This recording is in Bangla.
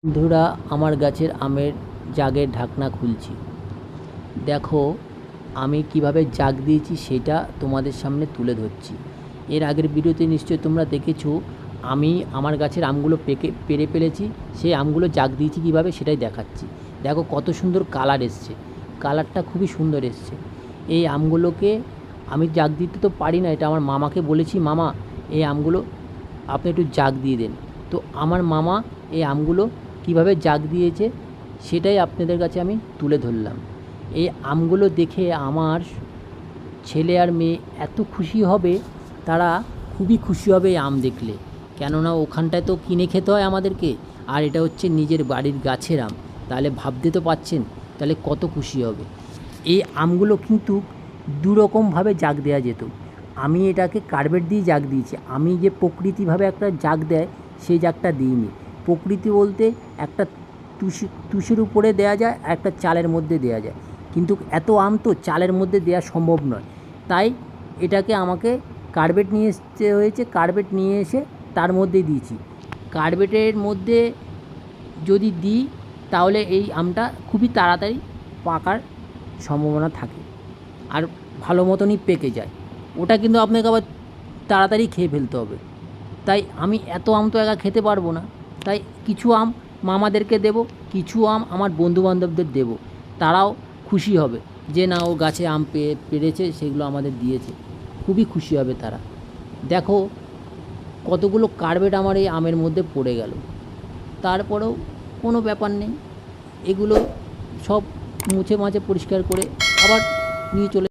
বন্ধুরা, আমার গাছের আমের জাগের ঢাকনা খুলছি। দেখো আমি কিভাবে জাগ দিয়েছি সেটা তোমাদের সামনে তুলে ধরছি। এর আগের ভিডিওতে নিশ্চয়ই তোমরা দেখেছো আমি আমার গাছের আমগুলো পেরে ফেলেছি, সেই আমগুলো জাগ দিয়েছি কীভাবে সেটাই দেখাচ্ছি। দেখো কত সুন্দর কালার এসছে, কালারটা খুবই সুন্দর এসছে। এই আমগুলোকে আমি জাগ দিতে তো পারি না, এটা আমার মামাকে বলেছি, মামা এই আমগুলো আপনি একটু জাগ দিয়ে দেন। তো আমার মামা এই আমগুলো কীভাবে জাগ দিয়েছে সেটাই আপনাদের কাছে আমি তুলে ধরলাম। এই আমগুলো দেখে আমার ছেলে আর মেয়ে এত খুশি হবে, তারা খুবই খুশি হবে এই আম দেখলে। কেননা ওখানটায় তো কিনে খেতে হয় আমাদেরকে, আর এটা হচ্ছে নিজের বাড়ির গাছের আম, তাহলে ভাবতে তো পাচ্ছেন তাহলে কত খুশি হবে। এই আমগুলো কিন্তু দুরকমভাবে জাগ দেওয়া যেত। আমি এটাকে কার্বেট দিয়ে জাগ দিয়েছি। আমি যে প্রকৃতিভাবে একটা জাগ দেয় সেই জাগটা দিইনি। প্রকৃতি বলতে একটা তুষের উপরে দেওয়া যায়, একটা চালের মধ্যে দেওয়া যায়, কিন্তু এত আম তো চালের মধ্যে দেওয়া সম্ভব নয়। তাই এটাকে আমাকে কার্বেট নিয়ে আসতে হয়েছে। কার্বেট নিয়ে এসে তার মধ্যে দিয়েছি। কার্বেটের মধ্যে যদি দিই তাহলে এই আমটা খুবই তাড়াতাড়ি পাকার সম্ভাবনা থাকে আর ভালো মতনই পেকে যায়। ওটা কিন্তু আপনাকে আবার তাড়াতাড়ি খেয়ে ফেলতে হবে। তাই আমি এত আম তো একা খেতে পারবো না, তাই কিছু আম মামাদেরকে দেব, কিছু আম আমার বন্ধুবান্ধবদের দেব। তারাও খুশি হবে যে না, ও গাছে আম পেরেছে, সেগুলো আমাদের দিয়েছে। খুবই খুশি হবে তারা। দেখো কতগুলো কার্বেট আমার এই আমের মধ্যে পড়ে গেল, তারপরেও কোনো ব্যাপার নেই। এগুলো সব মুছে মাছে পরিষ্কার করে আবার নিয়ে চলে